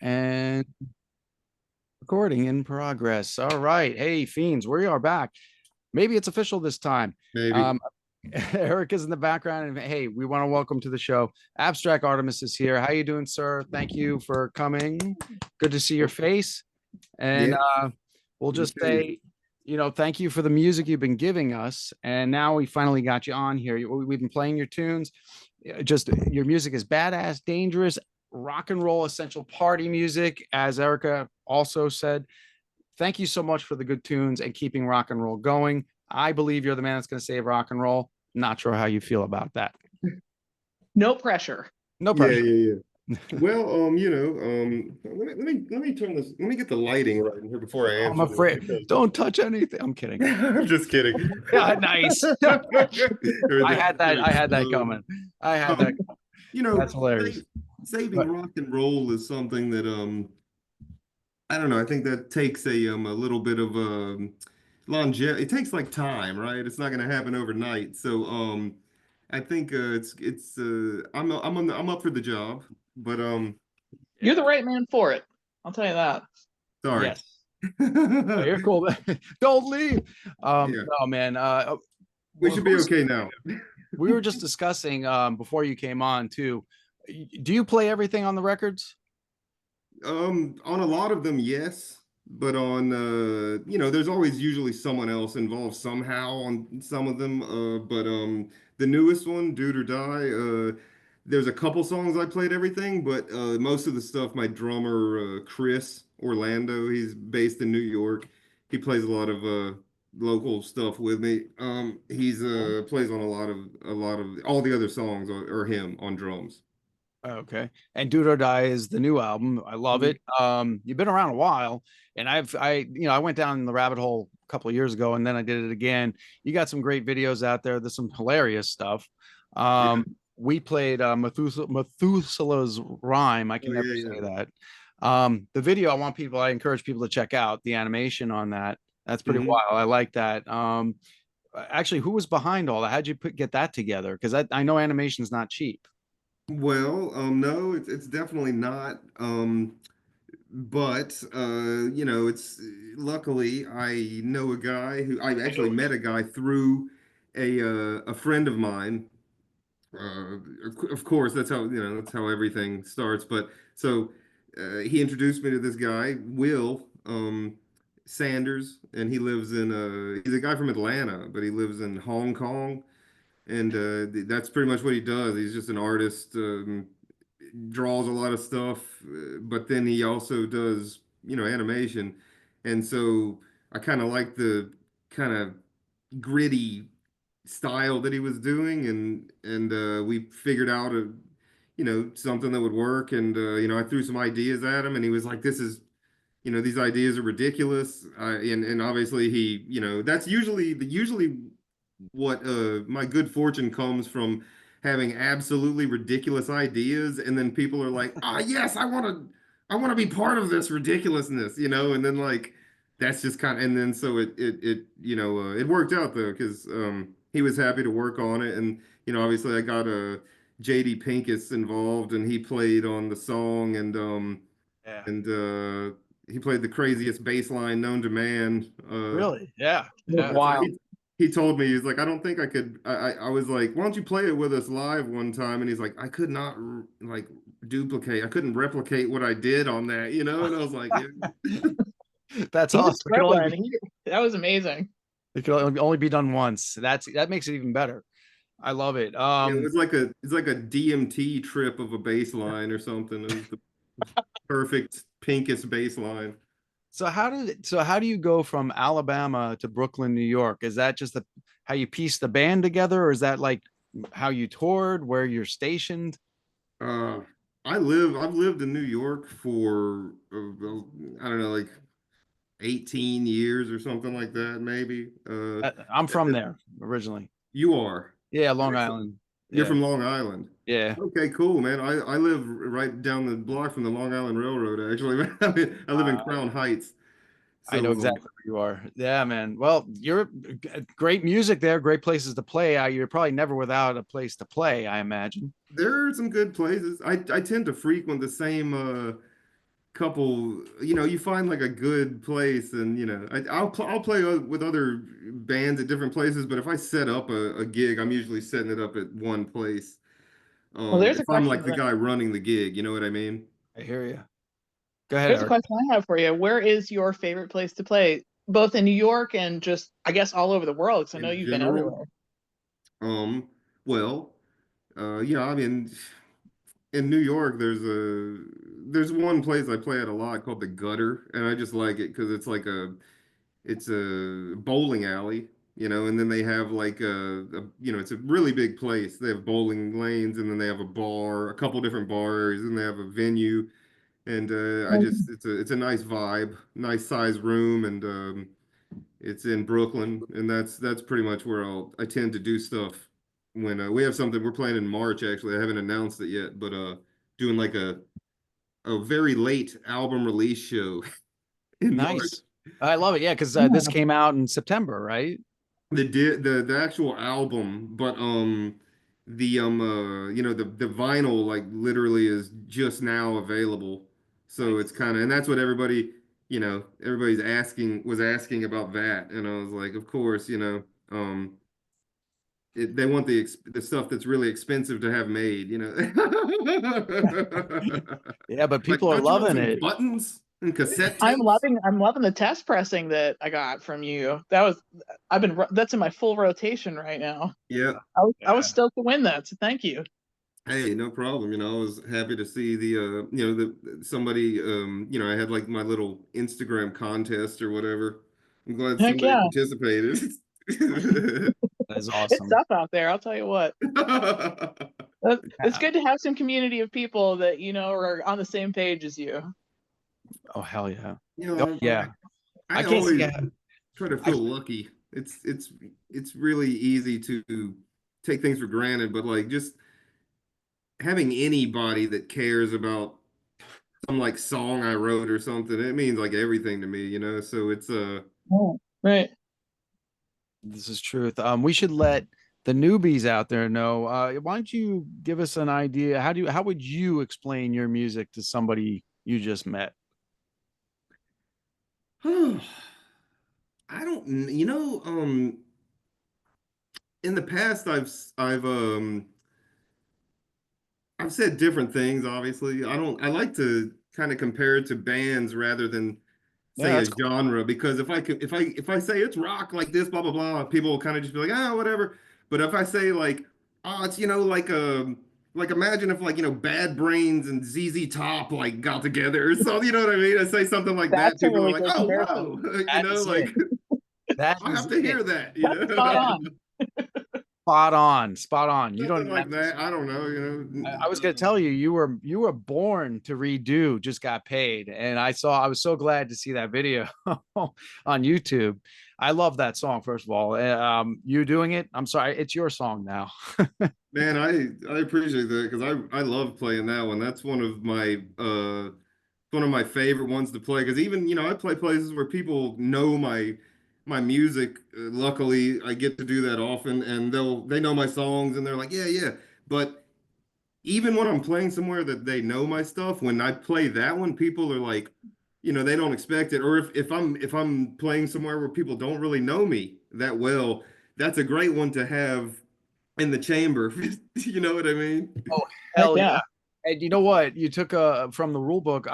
And recording in progress. All right. Hey, fiends, we are back. Maybe it's official this time. Maybe. Eric is in the background, and hey, we want to welcome to the show. Abstract Artimus is here. How you doing, sir? Thank you for coming. Good to see your face. And Yeah. we'll You just too. say, thank you for the music you've been giving us. And now we finally got you on here. We've been playing your tunes. Just your music is badass, dangerous, rock and roll, essential party music, as Erica also said. Thank you so much for the good tunes and keeping rock and roll going. I believe you're the man that's going to save rock and roll. Not sure how you feel about that. No pressure. No Yeah, pressure. yeah, yeah. Well, let me turn this. Let me get the lighting right in here before I I'm answer this afraid. because Don't touch anything. I'm kidding. I'm just kidding. Yeah, nice. I had that. I had that coming. I had that. You know, That's hilarious. saving But rock and roll is something that I don't know. I think that takes a little bit of longevity. It takes like time, right? It's not going to happen overnight. So I think I'm up for the job, but You're the right man for it. I'll tell you that. sorry. yes. Oh, you're cool. Don't leave. Yeah. Oh man. We Well, should be okay now. we were just discussing before you came on too. Do you play everything on the records? On a lot of them, yes, but on there's always usually someone else involved somehow on some of them. But the newest one, Dude or Die, there's a couple songs I played everything, but most of the stuff, my drummer Chris Orlando, he's based in New York. He plays a lot of local stuff with me. He's plays on a lot of all the other songs are him on drums. Okay. And Dude or Die is the new album. I love Mhm. it. You've been around a while, and I went down the rabbit hole a couple of years ago, and then I did it again. You got some great videos out there. There's some hilarious stuff. Yeah. We played Methuselah's Rhyme. I Oh can never yeah, say yeah. that. The video, I encourage people to check out the animation on that. That's pretty Mhm. wild. I like that. Actually, who was behind all that? How'd you get that together? Because I know animation's not cheap. Well, no, it's definitely not. But it's luckily I know a guy who I actually met a guy through a friend of mine. Of course, that's how everything starts. But so he introduced me to this guy, Will Sanders, and he's a guy from Atlanta, but he lives in Hong Kong. And that's pretty much what he does. He's just an artist, draws a lot of stuff, but then he also does, animation. And so I kind of like the kind of gritty style that he was doing, and we figured out something that would work. And I threw some ideas at him, and he was like, "This is." These ideas are ridiculous, and obviously that's usually what my good fortune comes from having absolutely ridiculous ideas, and then people are like, ah, yes, I want to be part of this ridiculousness, and then like that's just kind of, and then so it worked out though, because he was happy to work on it. And obviously I got a JD Pincus involved, and he played on the song, Yeah. and he played the craziest bass line known to man. Really? Yeah. It was Yeah. So wild. he told me, he's like, I don't think I could. I was like, why don't you play it with us live one time? And he's like, I could not like duplicate. I couldn't replicate what I did on that. And I was like, yeah. That's He was awesome. struggling. That was amazing. It can only be done once. That makes it even better. I love it. Yeah, it's like a DMT trip of a bass line or something. It was the perfect pinkest bass line. So how do you go from Alabama to Brooklyn, New York? Is that just how you piece the band together, or is that like how you toured, where you're stationed? Uh, I've lived in New York for I don't know, like 18 years or something like that, maybe. I'm from there originally. You are. Yeah, Long Excellent. Island. You're Yeah, from Long Island. yeah. Okay, cool, man. I live right down the block from the Long Island Railroad, actually. I live in Uh, Crown Heights. I know So exactly where you are. Yeah, man. Well, you're great music there, great places to play. You're probably never without a place to play, I imagine. there are some good places. I tend to frequent the same couple, you find like a good place, and I'll play with other bands at different places, but if I set up a gig, I'm usually setting it up at one place. Well, there's a If I'm question like the that guy running the gig, you know what I mean? I hear you. Go ahead, there's a Art. question I have for you. Where is your favorite place to play, both in New York and just I guess all over the world? Because I know In you've been general, everywhere. um, well, I mean, in New York, there's one place I play at a lot called the Gutter, and I just like it because it's a bowling alley, and then they have like it's a really big place. They have bowling lanes, and then they have a bar, a couple different bars, and they have a venue. And I just it's a nice vibe, nice size room, and it's in Brooklyn, and that's pretty much where I tend to do stuff when we have something we're playing in March. Actually, I haven't announced it yet, but doing like a very late album release show in March. Nice. I love it. Yeah, because this Yeah. came out in September, right? The actual album, but the vinyl like literally is just now available. So it's Nice. kind of, and that's what everybody's asking about that, and I was like, of course, they want the stuff that's really expensive to have made, Yeah, but Like, people are don't you want loving some it. buttons and cassette I'm tapes? loving the test pressing that I got from you. That's in my full rotation right now. Yeah. I was Yeah. stoked to win that, so thank you. Hey, no problem. I was happy to see the somebody, I had like my little Instagram contest or whatever. I'm glad Heck somebody yeah, participated. That is it's awesome. tough out there. I'll tell you what. It's Yeah. good to have some community of people that are on the same page as you. Oh, hell yeah. You Oh, know, yeah. I I can't see. always Yeah. try to I, feel lucky. It's really easy to take things for granted, but like just having anybody that cares about some like song I wrote or something, it means like everything to me. So it's Oh, right. this is truth. We should let the newbies out there know. Why don't you give us an idea? How would you explain your music to somebody you just met? I don't in the past I've said different things, obviously. I like to kind of compare it to bands rather than Yeah, say a that's cool. genre, because if I say it's rock like this, blah blah blah, people will kind of just be like, ah, whatever. But if I say like, oh, it's like imagine if like Bad Brains and ZZ Top like got together or something, you know what I mean? I say something like that, That's a people are really like, good oh comparison. wow, That is like it. That I is have to it. hear that, That's spot on. Spot on. Spot on. You don't something even have like to. that. I don't know, I was going to tell you, you were born to redo. Just got paid, and I was so glad to see that video on YouTube. I love that song. First of all, you doing it. I'm sorry, it's your song now. Man, I appreciate that because I love playing that one. That's one of my favorite ones to play, because even I play places where people know my music. Luckily, I get to do that often, and they know my songs, and they're like, yeah, yeah. But even when I'm playing somewhere that they know my stuff, when I play that one, people are like, they don't expect it. Or if I'm playing somewhere where people don't really know me that well, that's a great one to have in the chamber. You know what I mean? Oh, Heck hell yeah. yeah. And you know what? You took from the rule book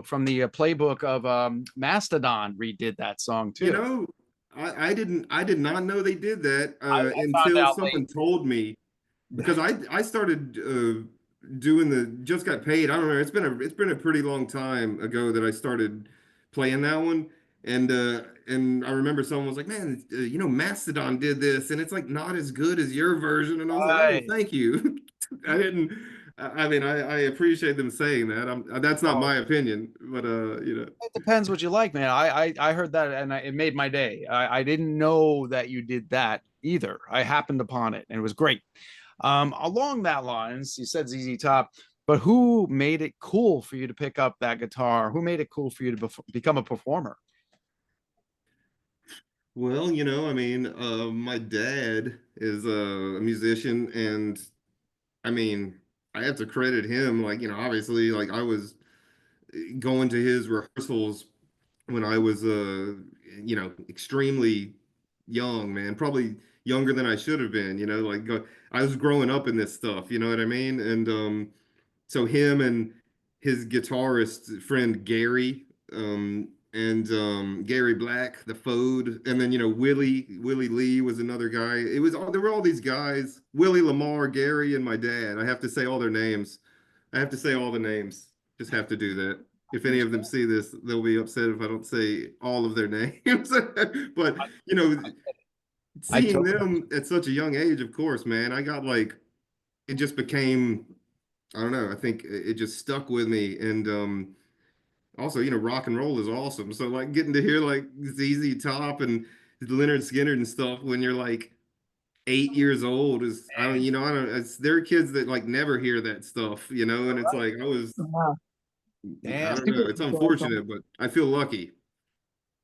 from the playbook of Mastodon redid that song You too. know, I did not know they did that I found until out late. someone told me, because I started doing the just got paid. I don't know. It's been a pretty long time ago that I started playing that one, and I remember someone was like, "Man, Mastodon did this, and it's like not as good as your version." And I was like, "Oh, Right. thank you." I didn't. I mean, I appreciate them saying that. That's not Oh, my opinion, but it depends what you like, man. I heard that and it made my day. I didn't know that you did that either. I happened upon it and it was great. Along that lines, you said ZZ Top, but who made it cool for you to pick up that guitar? Who made it cool for you to become a performer? Well, I mean, my dad is a musician, and I mean, I have to credit him. Like, obviously, like I was going to his rehearsals when I was, extremely young, man, probably younger than I should have been, like I was growing up in this stuff, you know what I mean? And so him and his guitarist friend Gary, and Gary Black, the Fode, and then Willie Lee was another guy. There were all these guys, Willie Lamar, Gary, and my dad. I have to say all their names. I have to say all the names. Just have to do that. If any of them see this, they'll be upset if I don't say all of their names. But I seeing totally, them at such a young age, of course, man, I got like it just became, I don't know, I think it just stuck with me. And also, rock and roll is awesome. So like getting to hear like ZZ Top and Leonard Skinner and stuff when you're like 8 years old is, I don't, there are kids that like never hear that stuff, and it's like I damn. don't know, it's unfortunate, but I feel lucky.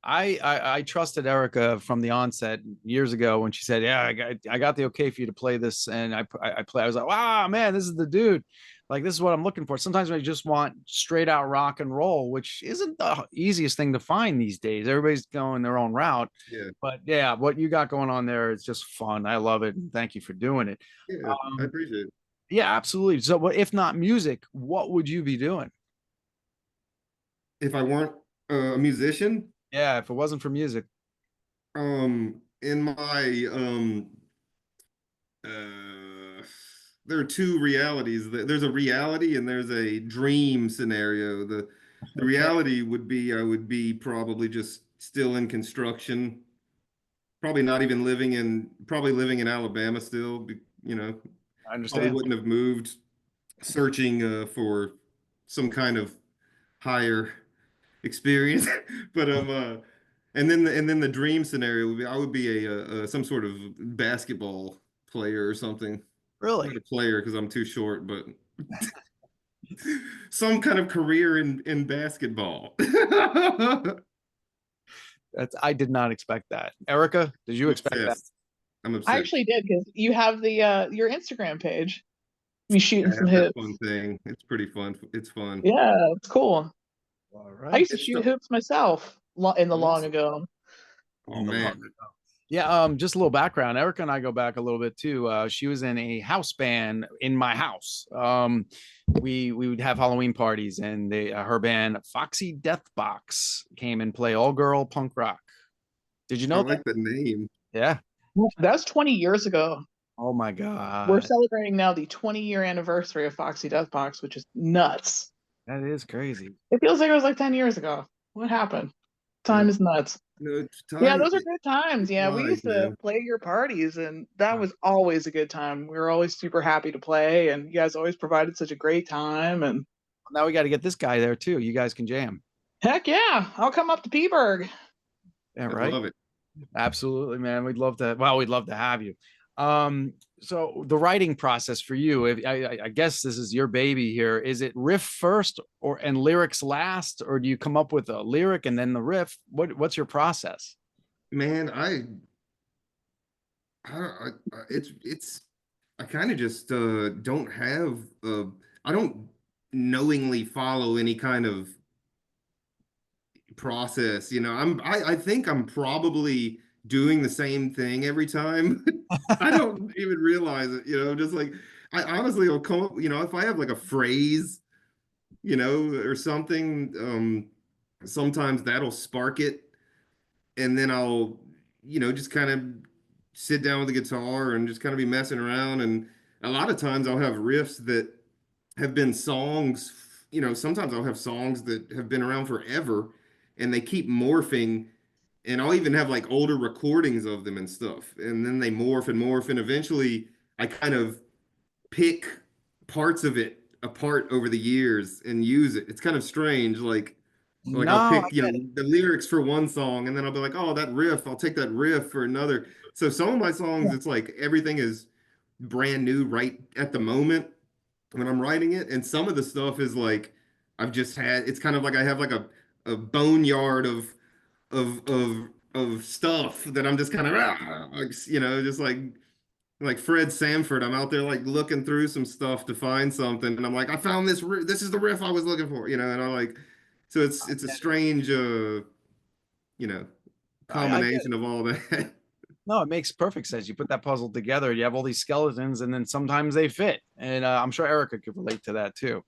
I trusted Erica from the onset years ago when she said, "Yeah, I got the okay for you to play this," and I play. I was like, "Wow, man, this is the dude! Like this is what I'm looking for." Sometimes I just want straight out rock and roll, which isn't the easiest thing to find these days. Everybody's going their own route, Yeah, but yeah, what you got going on there is just fun. I love it, and thank you for doing it. yeah, I appreciate it. Yeah, absolutely. So, if not music, what would you be doing? If I weren't a musician, Yeah, if it wasn't for music. in my uh there are two realities. There's a reality and there's a dream scenario. The Okay, reality would be I would be probably just still in construction, probably not even probably living in Alabama still, I probably understand. wouldn't have moved, searching for some kind of higher experience. But and then the dream scenario would be I would be a some sort of basketball player or something. Not Really? a player because I'm too short, but some kind of career in basketball. I'm I did not expect that. Erica, did you expect that? obsessed. I'm I obsessed. actually did because you have the your Instagram page. Me shooting I some have that fun hoops. thing. It's pretty fun. It's fun. Yeah, it's cool. All I right. used to It's shoot still hoops myself in the long awesome. ago. Oh man. Yeah, just a little background. Erica and I go back a little bit too. She was in a house band in my house. We would have Halloween parties, and her band Foxy Death Box came and play all girl punk rock. Did you I know that? like the name. Yeah. That's 20 years ago. Oh my We're god, celebrating now the 20-year anniversary of Foxy Death Box, which is nuts. that is crazy. It feels like it was like 10 years ago. What happened? Yeah. Time is nuts. No, Yeah, time those are good times. it Yeah, we flies, used to man. play your parties, and that was always a good time. We were always super happy to play, and you guys always provided such a great time. And Now we got to get this guy there too. You guys can jam. heck yeah, I'll come up to Peaburg. Yeah, I'd right. love it. Absolutely, man. We'd love to. Well, we'd love to have you. So the writing process for you, if I guess this is your baby here, is it riff first or and lyrics last, or do you come up with a lyric and then the riff? What's your process? Man, it's I kind of just don't have I don't knowingly follow any kind of process. I think I'm probably doing the same thing every time. I don't even realize it, just like I honestly will come up, if I have like a phrase, or something, sometimes that'll spark it, and then I'll, just kind of sit down with the guitar and just kind of be messing around. And a lot of times I'll have riffs that have been songs, sometimes I'll have songs that have been around forever and they keep morphing. And I'll even have like older recordings of them and stuff. And then they morph and morph. And eventually I kind of pick parts of it apart over the years and use it. It's kind of strange. Like I'll No, I pick, get it. the lyrics for one song and then I'll be like, oh, that riff, I'll take that riff for another. So some of my songs, it's like everything is brand new right at the moment when I'm writing it. And some of the stuff is like I've just had, it's kind of like I have like a boneyard of stuff that I'm just kind of just like Fred Sanford. I'm out there like looking through some stuff to find something, and I'm like, I found this. This is the riff I was looking for, and I like So it's a strange you know, I get combination it. of all that. No, it makes perfect sense. You put that puzzle together, you have all these skeletons, and then sometimes they fit. And I'm sure Erica could relate to that too.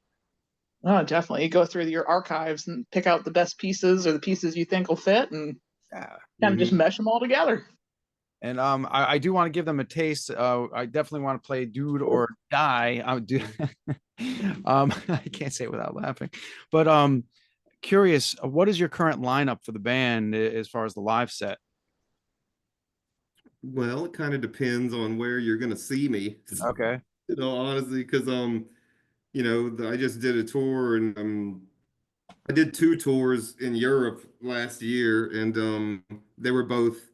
Oh, definitely. You go through your archives and pick out the best pieces or the pieces you think will fit and Yeah. kind of just Mhm. mesh them all together. And I do want to give them a taste. I definitely want to play Dude or Die. I do. I can't say it without laughing. But curious, what is your current lineup for the band as far as the live set? Well, it kind of depends on where you're gonna see me. Okay. Honestly, because I just did a tour and I did two tours in Europe last year, and they were both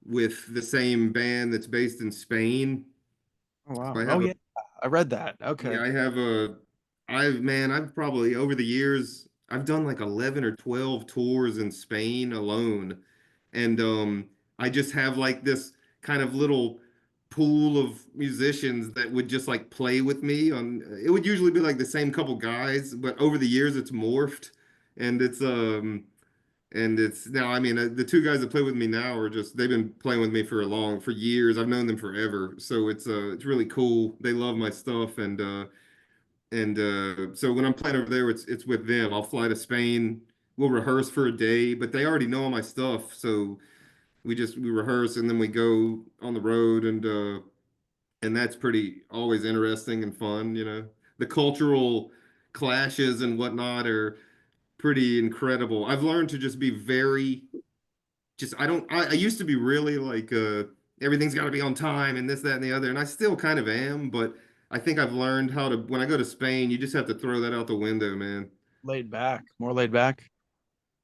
with the same band that's based in Spain. Oh So wow. I Oh have a yeah, I read that. Okay. yeah, I have a I've probably over the years I've done like 11 or 12 tours in Spain alone. And I just have like this kind of little pool of musicians that would just like play with me on it would usually be like the same couple guys, but over the years it's morphed and it's now, I mean, the two guys that play with me now are just, they've been playing with me for years. I've known them forever. So it's really cool. They love my stuff. So when I'm playing over there, it's with them. I'll fly to Spain. We'll rehearse for a day, but they already know all my stuff. So we rehearse and then we go on the road and that's pretty always interesting and fun, you know. The cultural clashes and whatnot are pretty incredible. I've learned to just be very just I used to be really like everything's got to be on time and this that and the other and I still kind of am, but I think I've learned how to when I go to Spain, you just have to throw that out the window, man. Laid back, more laid back.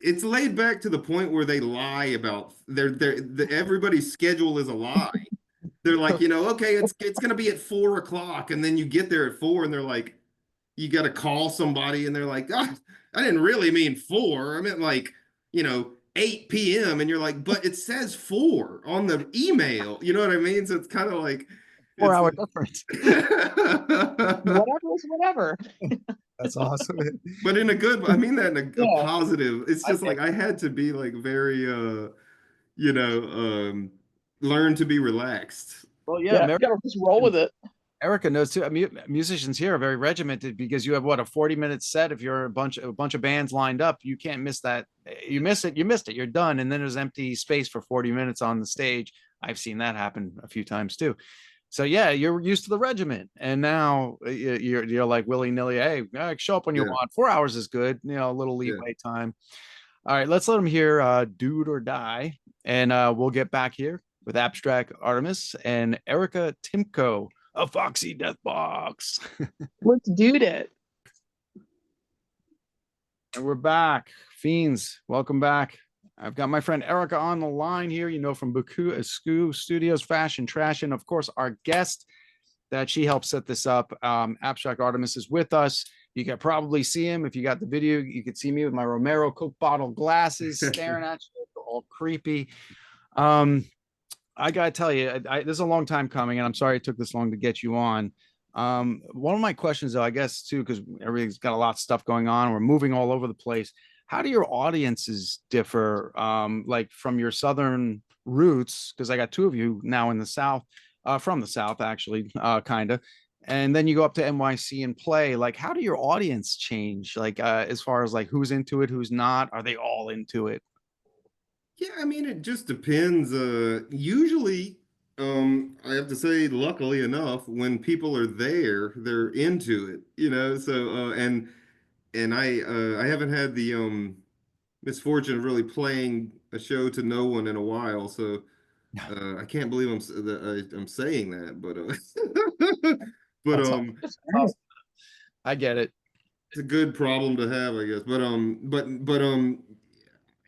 It's laid back to the point where they lie about everybody's schedule is a lie. They're like, okay, it's gonna be at 4 o'clock, and then you get there at 4, and they're like, you got to call somebody and they're like, ah, I didn't really mean 4. I meant like, 8 p.m. And you're like, but it says 4 on the email. You know what I mean? So it's kind of like, Four it's hour like, difference. Whatever is whatever. That's awesome. but in a good, I mean that in a Yeah. positive. It's I just like I had to be like very, you know, learn to be relaxed. Well, yeah, Yeah. You gotta just roll with it. Erica knows too. I mean, musicians here are very regimented because you have what, a 40-minute set. If you're a bunch of bands lined up, you can't miss that. You miss it, you missed it. You're done, and then there's empty space for 40 minutes on the stage. I've seen that happen a few times too. So yeah, you're used to the regiment, and now you're like willy nilly. Hey, show up when you Yeah, want. 4 hours is good. A little yeah. leeway time. All right, let's let them hear "Dude or Die," and we'll get back here with Abstract Artemis and Erica Timko, a Foxy Death Box. Let's do it. And we're back. Fiends, welcome back. I've got my friend Erica on the line here, from Baku Askew Studios, Fashion Trash, and of course, our guest that she helped set this up. Abstract Artemis is with us. You can probably see him. If you got the video, you could see me with my Romero Coke bottle glasses staring at you, all creepy. I gotta tell you, this is a long time coming, and I'm sorry it took this long to get you on. One of my questions, though, I guess, too, because everything's got a lot of stuff going on, we're moving all over the place. How do your audiences differ, like from your Southern roots? Because I got two of you now in the South, from the South, actually, kind of. And then you go up to NYC and play. Like, how do your audience change? Like, as far as like who's into it, who's not? Are they all into it? Yeah, I mean, it just depends. Usually, I have to say, luckily enough, when people are there, they're into it, So, and I haven't had the misfortune of really playing a show to no one in a while, so I can't believe I'm saying that, but That's all. I get it. it's a good problem to have, I guess. But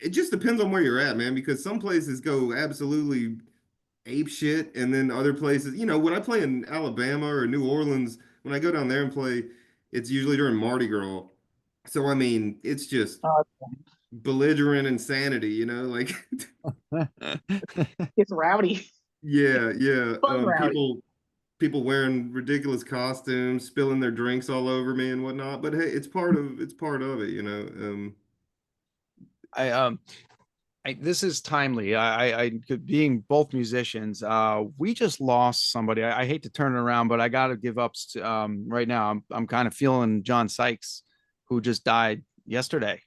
it just depends on where you're at, man, because some places go absolutely ape shit, and then other places, when I play in Alabama or New Orleans, when I go down there and play, it's usually during Mardi Gras. So I mean, it's just Uh, belligerent insanity, like it's rowdy. yeah, yeah. Fun rowdy. People wearing ridiculous costumes, spilling their drinks all over me and whatnot. But hey, it's part of it. This is timely. Being both musicians, we just lost somebody. I hate to turn it around, but I got to give ups to, right now. I'm kind of feeling John Sykes, who just died yesterday.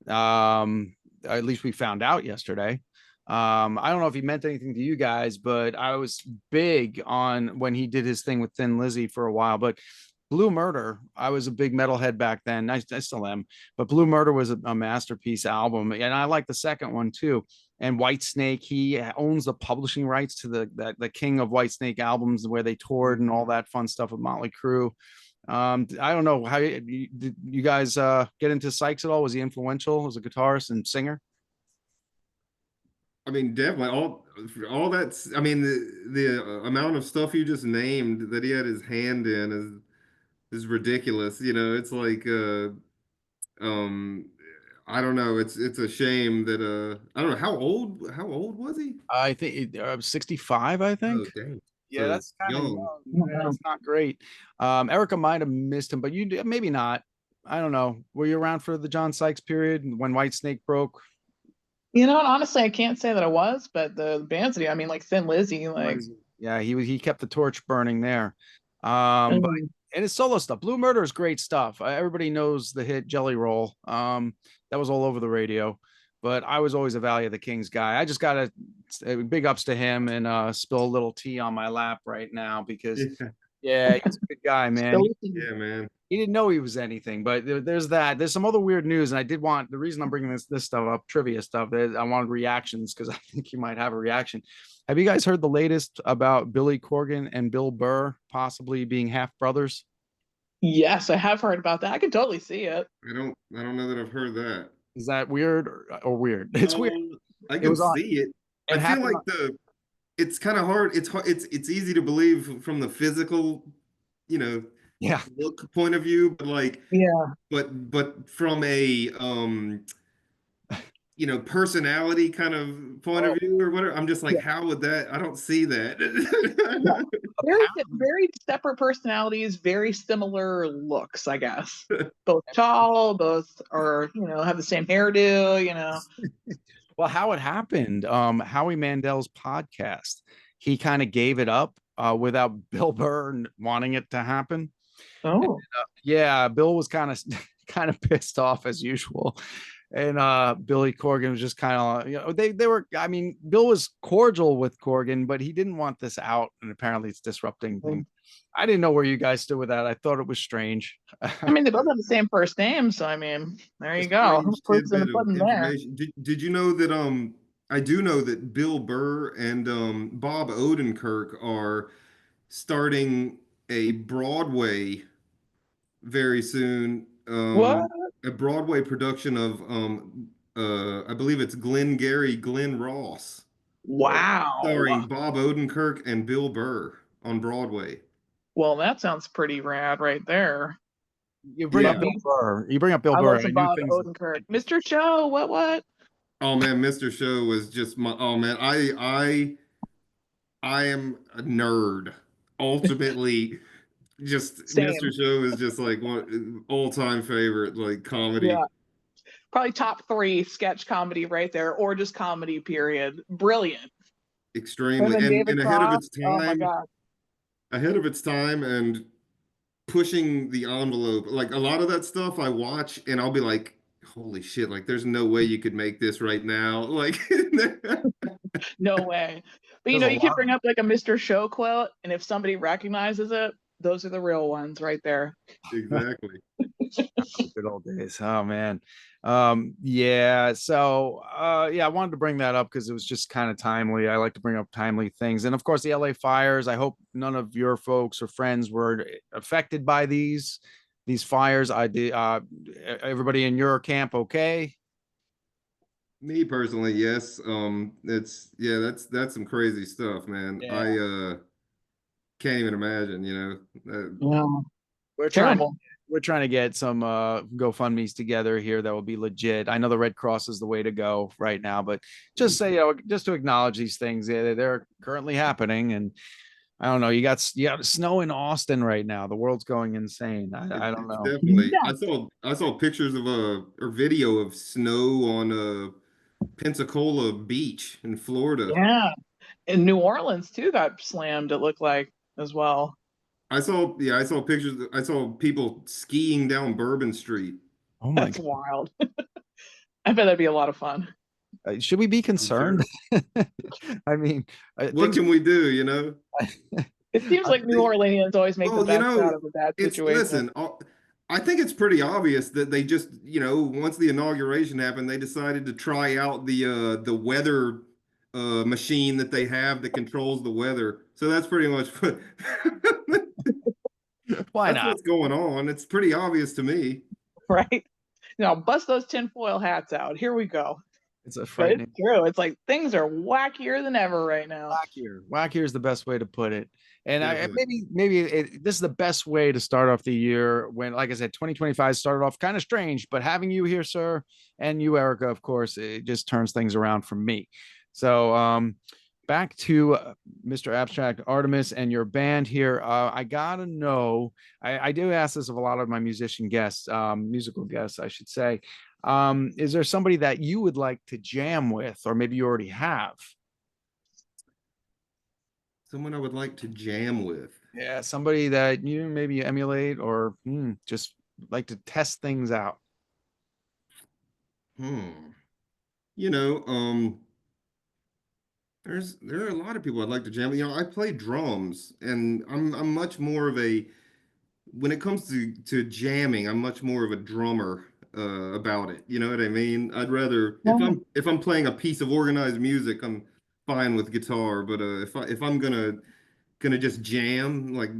At least we found out yesterday. I don't know if he meant anything to you guys, but I was big on when he did his thing with Thin Lizzy for a while. But Blue Murder, I was a big metalhead back then. I still am, but Blue Murder was a masterpiece album, and I like the second one too. And White Snake, he owns the publishing rights to the King of White Snake albums, where they toured and all that fun stuff with Motley Crue. I don't know how did you guys get into Sykes at all? Was he influential as a guitarist and singer? I mean, definitely all that's. I mean, the amount of stuff you just named that he had his hand in is ridiculous. You know, it's like um I don't know. It's a shame that I don't know how old was he? I think 65, I Oh, think. dang. Yeah, So that's kind of young. young. Yeah, that's not great. Erica might have missed him, but maybe not. I don't know. Were you around for the John Sykes period when White Snake broke? You know, honestly, I can't say that I was, but the bands that I mean, like Thin Lizzy, like Yeah, he kept the torch burning there. But um, and his solo stuff, Blue Murder is great stuff. Everybody knows the hit Jelly Roll. That was all over the radio. But I was always a Valley of the Kings guy. I just got a big ups to him and spill a little tea on my lap right now because Yeah, yeah, he's a good guy, man. yeah, man. He didn't know he was anything, but there's that. There's some other weird news, and I did want the reason I'm bringing this stuff up, trivia stuff. I wanted reactions because I think you might have a reaction. Have you guys heard the latest about Billy Corgan and Bill Burr possibly being half brothers? yes, I have heard about that. I can totally see it. I don't know that I've heard that. Is that weird or weird? It's weird. I It can was on. see it. It I feel happened. like it's kind of hard. It's easy to believe from the physical, you know, Yeah. look point of view, but like, Yeah. but from a personality kind of point of Oh, view or whatever, I'm just like, Yeah. how would that? I don't see Yeah. that. Very separate personalities, very similar looks, I guess. Both tall, both are, have the same hairdo. well, how it happened? Howie Mandel's podcast. He kind of gave it up without Bill Burr wanting it to happen. Oh. Yeah, Bill was kind of kind of pissed off as usual. And Billy Corgan was just kind of, they were, I mean, Bill was cordial with Corgan, but he didn't want this out. And apparently it's disrupting things. I didn't know where you guys stood with that. I thought it was strange. I mean, they both have the same first name, so I mean, there you go. Strange Proof's in the tidbit of pudding there. information. Did you know that I do know that Bill Burr and Bob Odenkirk are starting a Broadway very soon. What? A Broadway production of I believe it's Glenn Ross, Wow. starring Bob Odenkirk and Bill Burr on Broadway. Well, that sounds pretty rad right there. You bring Yeah. up Bill Burr. You bring up Bill I Burr. love some I knew Bob things. Odenkirk. Mr. Show, what? Oh man, Mr. Show was just my. Oh man, I am a nerd. Ultimately, just Same. Mr. Show is just like one all-time favorite, like comedy. Yeah. Probably top 3 sketch comedy right there, or just comedy, period. Brilliant. Extremely. And And David ahead of its Cross, oh my time, God. and pushing the envelope. Like a lot of that stuff I watch and I'll be like, holy shit, like there's no way you could make this right now. Like No way. But There's a you could lot. bring up like a Mr. Show quote, and if somebody recognizes it, those are the real ones right there. exactly. Good old days. Oh man. Yeah. So yeah, I wanted to bring that up because it was just kind of timely. I like to bring up timely things. And of course, the LA fires. I hope none of your folks or friends were affected by these fires. I did everybody in your camp okay? Me personally, yes. That's some crazy stuff, man. Yeah. I can't even imagine, Yeah. We're trying Terrible. we're trying to get some GoFundMe's together here that will be legit. I know the Red Cross is the way to go right now, but just say, just to acknowledge these things, they're currently happening. And I don't know. You got snow in Austin right now. The world's going insane. I don't It's know. definitely. Yeah. I saw pictures of or video of snow on Pensacola Beach in Florida. Yeah. And New Orleans too got slammed, it looked like, as well. I saw pictures. I saw people skiing down Bourbon Street. Oh my That's God. wild. I bet that'd be a lot of fun. Should we be I'm concerned? sure. I mean, What things. can we do? You know. It seems I like New think Orleans always make the Well, you best out know, of a bad it's situation. listen. I think it's pretty obvious that they just, once the inauguration happened, they decided to try out the weather machine that they have that controls the weather. So that's pretty much what Why that's not? what's going on. It's pretty obvious to me. Right? Now bust those tinfoil hats out. Here we go. It's a But it's frightening. true. It's like things are wackier than ever right now. Wackier. Wackier is the best way to put it. And Definitely. this is the best way to start off the year when, like I said, 2025 started off kind of strange, but having you here, sir, and you, Erica, of course, it just turns things around for me. So, back to Mr. Abstract Artimus and your band here. I gotta know. I do ask this of a lot of my musical guests, I should say. Is there somebody that you would like to jam with, or maybe you already have? Someone I would like to jam with. Yeah, somebody that you maybe emulate or just like to test things out. Hmm. You know, there are a lot of people I'd like to jam with. I play drums, and I'm much more of a when it comes to jamming, I'm much more of a drummer about it. You know what I mean? I'd rather Yeah. if I'm playing a piece of organized music, I'm fine with guitar. But if I'm gonna just jam, like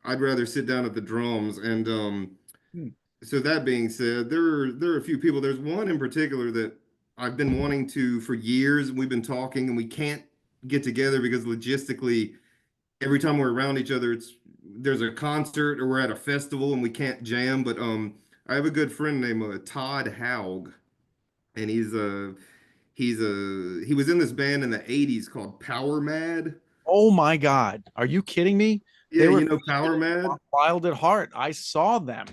I'd rather sit down at the drums. And Hmm. so that being said, there are a few people. There's one in particular that I've been wanting to for years, and we've been talking, and we can't get together because logistically every time we're around each other, it's there's a concert or we're at a festival and we can't jam. But I have a good friend named Todd Haug, and he was in this band in the '80s called Power Mad. Oh my God. Are you kidding me? Yeah, They were you know featured Power in Mad. Wild at Heart. I saw them.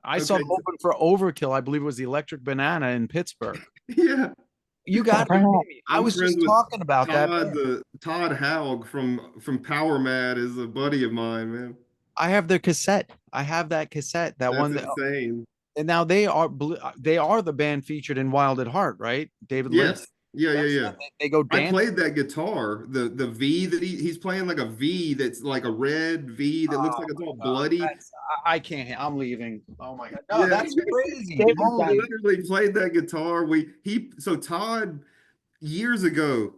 I saw Okay, them open for Overkill. I believe it was the Electric Banana in Pittsburgh. yeah, You got to be kidding me. I I'm was friends just with talking about that Todd. band. Todd Haug from Power Mad is a buddy of mine, man. I have their cassette. I have that cassette. That That's one that, insane. and now they are the band featured in Wild at Heart, right? David Lynch. Yes. Yeah, yeah, Yes, yeah. and they go I dance. played that guitar, the V that he's playing like a V that's like a red V that looks Oh like it's my all God. bloody. I can't. I'm leaving. Oh my God. No, Yeah, that's crazy. David's I got Holy. literally played that guitar. So Todd years ago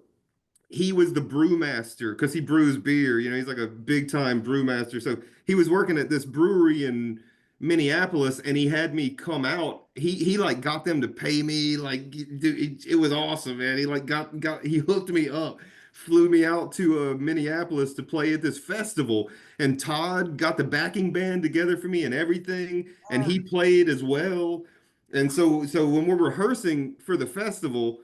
he was the brewmaster because he brews beer. He's like a big time brewmaster. So he was working at this brewery in Minneapolis, and he had me come out. He like got them to pay me. Like, dude, it was awesome, man. He like he hooked me up, flew me out to Minneapolis to play at this festival, and Todd got the backing band together for me and everything, and he played as well. And so when we're rehearsing for the festival,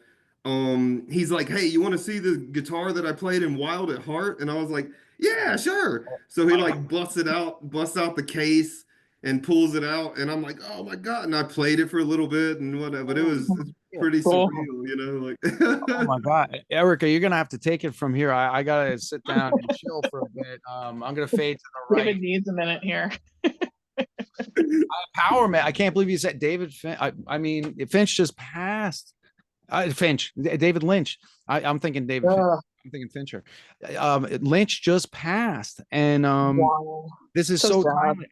he's like, "Hey, you want to see the guitar that I played in Wild at Heart?" And I was like, "Yeah, sure." So he My like busts out the case and pulls it out, and I'm like, "Oh my God." And I played it for a little bit and whatever, but it's pretty cool. surreal, Oh like my God, Erica, you're gonna have to take it from here. I gotta sit down and chill for a bit. I'm gonna fade to the right. David needs a minute here. Power Man. I can't believe you said David. I mean, Finch just passed. David Lynch. I'm thinking David. I'm thinking Fincher. Lynch just passed, and Wow. this is So so sad. timely.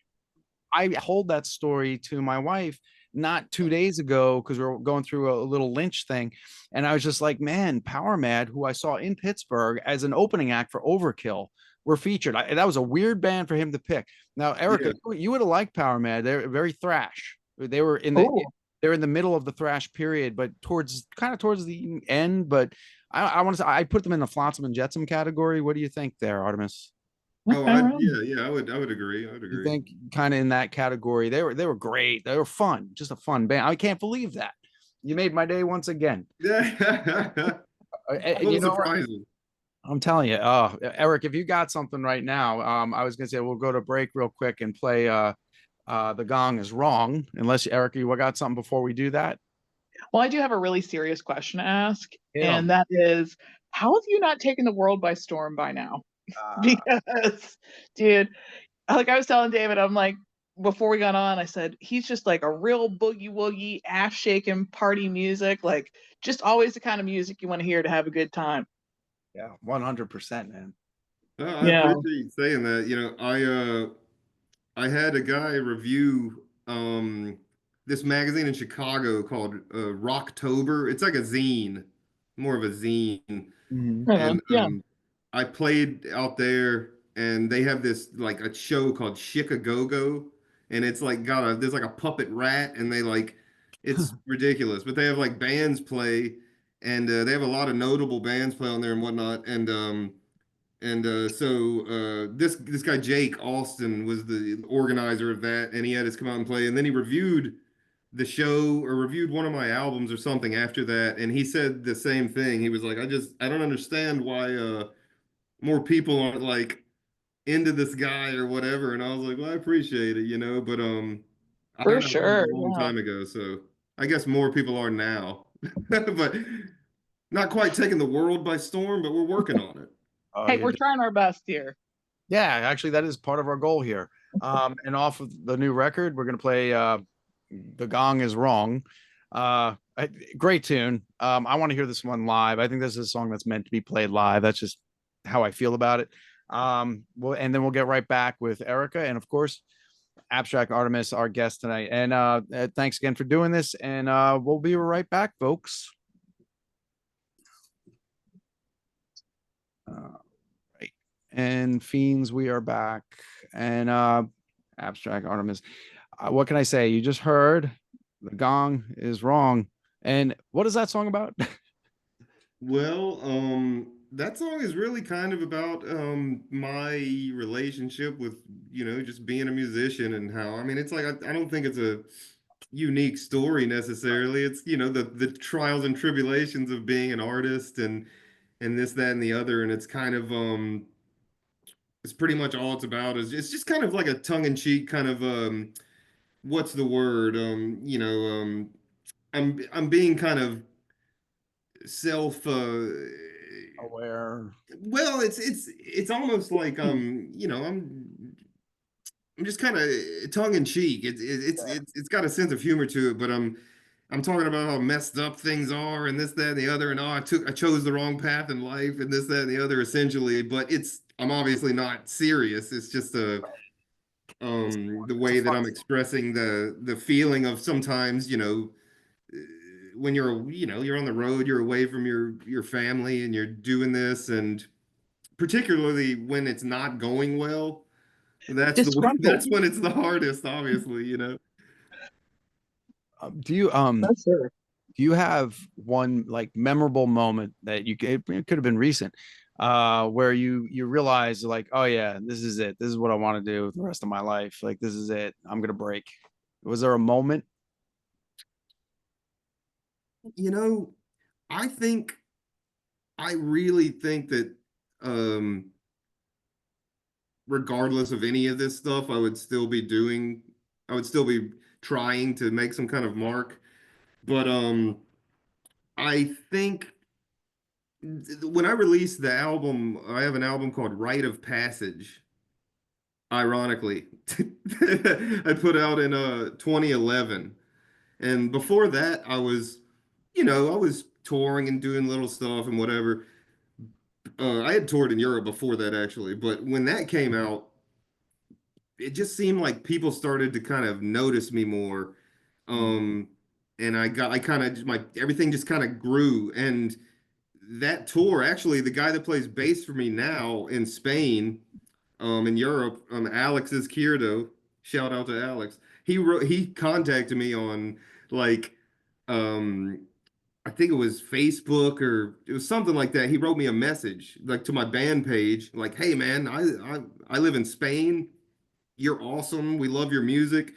I told that story to my wife not 2 days ago because we were going through a little Lynch thing, and I was just like, "Man, Power Mad, who I saw in Pittsburgh as an opening act for Overkill, were featured. That was a weird band for him to pick." Now, Erica, yeah. you would have liked Power Mad. They're very thrash. They were in the Ooh. they're in the middle of the thrash period, but towards the end. But I want to say I put them in the Flotsam and Jetsam category. What do you think there, Artemis? Oh, Okay. yeah, I would agree. I would You agree. think kind of in that category? They were great. They were fun, just a fun band. I can't believe that. You made my day once again. Yeah. A You little know, surprising. I'm telling you. Oh, Eric, if you got something right now, I was gonna say we'll go to break real quick and play The Gong is Wrong. Unless Eric, you got something before we do that? Well, I do have a really serious question to ask, Hit 'em. and that is, how have you not taken the world by storm by now? Uh, Because, dude, like I was telling David, I'm like, before we got on, I said he's just like a real boogie woogie, ass shaking party music, like just always the kind of music you want to hear to have a good time. yeah, 100%, man. I Yeah. appreciate you saying that. I had a guy review this magazine in Chicago called Rocktober. It's like a zine, more of a zine. Mhm. Right on. And Yeah. I played out there, and they have this like a show called Chicago, and it's like there's like a puppet rat, and they like it's ridiculous. But they have like bands play, and they have a lot of notable bands play on there and whatnot. And this guy Jake Alston was the organizer of that, and he had us come out and play, and then he reviewed the show or reviewed one of my albums or something after that, and he said the same thing. He was like, I don't understand why more people aren't like into this guy or whatever. And I was like, well, I appreciate it, but I For don't know, that was sure. a long Yeah. time ago, so I guess more people are now, but not quite taking the world by storm, but we're working on it. Oh, Hey, you we're trying our best here. Yeah, actually, that is part of our goal here. And off of the new record, we're gonna play "The Gong Is Wrong." Great tune. I want to hear this one live. I think this is a song that's meant to be played live. That's just how I feel about it. Well, and then we'll get right back with Erica, and of course, Abstract Artimus, our guest tonight. And thanks again for doing this. And we'll be right back, folks. Right. And Fiends, we are back. And Abstract Artemis. What can I say? You just heard The Gong is Wrong. And what is that song about? Well, that song is really kind of about my relationship with, just being a musician and how, I mean, it's like I don't think it's a unique story necessarily. It's, the trials and tribulations of being an artist and this, that, and the other. And it's kind of it's pretty much all it's about is it's just kind of like a tongue-in-cheek kind of what's the word? I'm being kind of self Aware. well, it's almost like I'm just kind of tongue in cheek. It's got a sense of humor to it, but I'm talking about how messed up things are and this, that, and the other, and I chose the wrong path in life and this, that, and the other essentially. But I'm obviously not serious. It's just the It's a way that fun I'm song. expressing the feeling of sometimes, when you're on the road, you're away from your family and you're doing this, and particularly when it's not going well, Disgruntled. that's when it's the hardest, obviously. Do you That's sure. do you have one like memorable moment that it could have been recent where you realize like, oh yeah, this is it, this is what I want to do the rest of my life, like this is it, I'm gonna break? Was there a moment? You know, I think I really think that regardless of any of this stuff, I would still be trying to make some kind of mark. But I think when I released the album, I have an album called Rite of Passage, ironically. I put out in 2011. And before that, I was touring and doing little stuff and whatever. I had toured in Europe before that actually, but when that came out, it just seemed like people started to kind of notice me more. Um, and I kind of my everything just kind of grew. And that tour, actually, the guy that plays bass for me now in Spain, in Europe, Alex Izquierdo, shout out to Alex. He contacted me on like um I think it was Facebook or it was something like that. He wrote me a message like to my band page, like, "Hey man, I live in Spain. You're awesome. We love your music."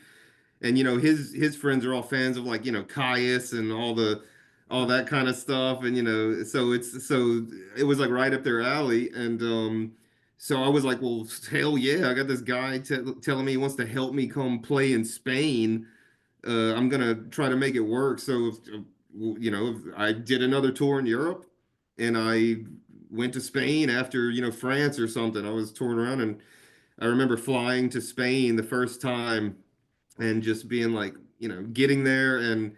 And his friends are all fans of like Caius and all all that kind of stuff. And so it was like right up their alley. And so I was like, well, hell yeah, I got this guy telling me he wants to help me come play in Spain. I'm gonna try to make it work. So I did another tour in Europe, and I went to Spain after France or something. I was touring around, and I remember flying to Spain the first time and just being like, getting there, and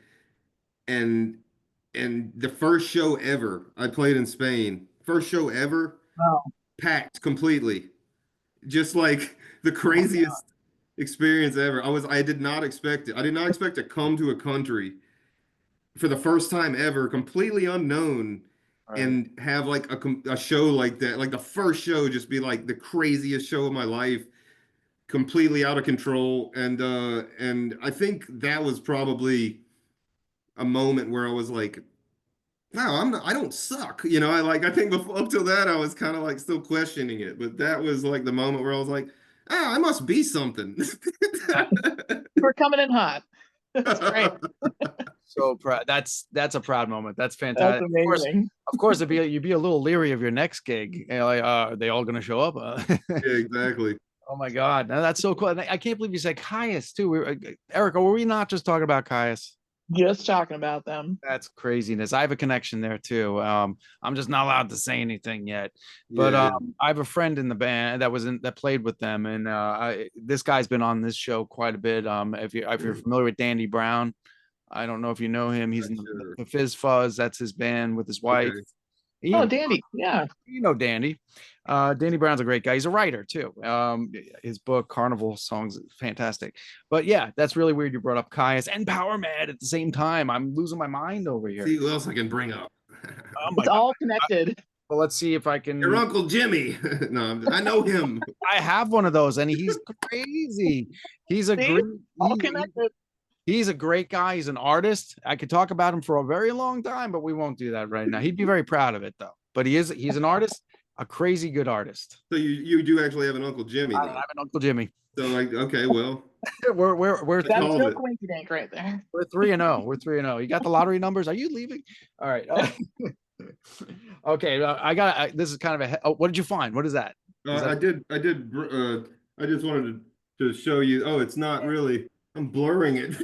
and the first show ever I played in Spain, first show ever, Wow. packed completely, just like the Oh my God. craziest experience ever. I did not expect it. I did not expect to come to a country for the first time ever, completely unknown, Right. and have like a show like that, like the first show, just be like the craziest show of my life, completely out of control. And I think that was probably a moment where I was like, wow, I don't suck. I think before, up till that, I was kind of like still questioning it. But that was like the moment where I was like, I must be something. We're coming in hot. That's great. So proud. That's a proud moment. That's That's fantastic. amazing. Of course, you'd be a little leery of your next gig. Like, are they all going to show up? Yeah, exactly. Oh my God. Now that's so cool. And I can't believe you said Caius too. Erica, were we not just talking about Caius? Just talking about them. That's craziness. I have a connection there too. I'm just not allowed to say anything yet. But Yeah. I have a friend in the band that played with them, and this guy's been on this show quite a bit. If you're familiar with Dandy Brown, I don't know if you know him. He's in Sure. the Fizz Fuzz. That's his band with his wife. Okay. Oh, Dandy. Yeah. You know Dandy. Danny Brown's a great guy. He's a writer too. His book Carnival Songs is fantastic. But yeah, that's really weird you brought up Caius and Power Mad at the same time. I'm losing my mind over here. See who else I can bring up. Oh my It's God. all connected. Well, let's see if I can. Your Uncle Jimmy. No, I know him. I have one of those, and he's crazy. He's a See? great. All connected. He's a great guy. He's an artist. I could talk about him for a very long time, but we won't do that right now. He'd be very proud of it, though. But he's an artist, a crazy good artist. So you do actually have an Uncle Jimmy, I then. have an Uncle Jimmy. So okay, well, We're That's called no it. coincidence right there. we're 3-0. We're 3-0. You got the lottery numbers? Are you leaving? All right. Okay. This is kind of what did you find? What is that? I did. I just wanted to show you. Oh, it's not really. I'm blurring it.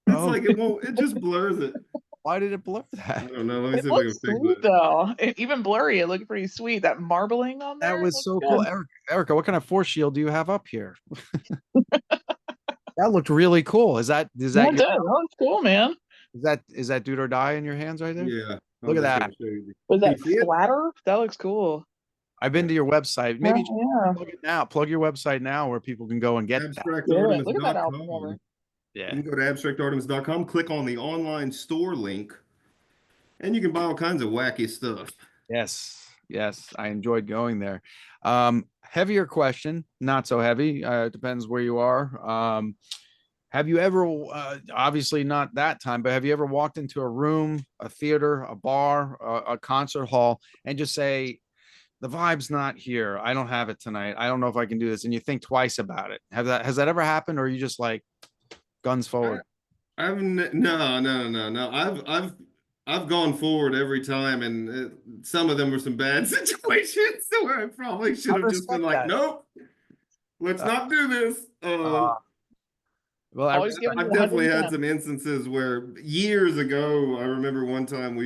It's Oh. like it won't. It just blurs it. Why did it blur I that? don't know. Let me It see if I can looks fix sweet it. though. Even blurry, it looked pretty sweet. That marbling on there. That was looks so good. cool. Erica, what kind of force shield do you have up here? That looked really cool. Is that That does. That looks cool, man. is that dude or die in your hands right there? Yeah. Look at that. Was that you see it? splatter? That looks cool. I've been to your website. Maybe Yeah. plug it now. Plug your website now where people can go and get that. Look at that album cover. You Yeah. can go to abstractartemis.com, click on the online store link, and you can buy all kinds of wacky stuff. Yes. Yes. I enjoyed going there. Heavier question, not so heavy. It depends where you are. Have you ever, obviously not that time, but have you ever walked into a room, a theater, a bar, a concert hall, and just say, the vibe's not here. I don't have it tonight. I don't know if I can do this. And you think twice about it. Has that ever happened? Or are you just like guns forward? No. I've gone forward every time, and some of them were some bad situations where I probably should have just been like, that. nope, let's not do this. Well, Always giving I've you definitely 110. had some instances where years ago, I remember one time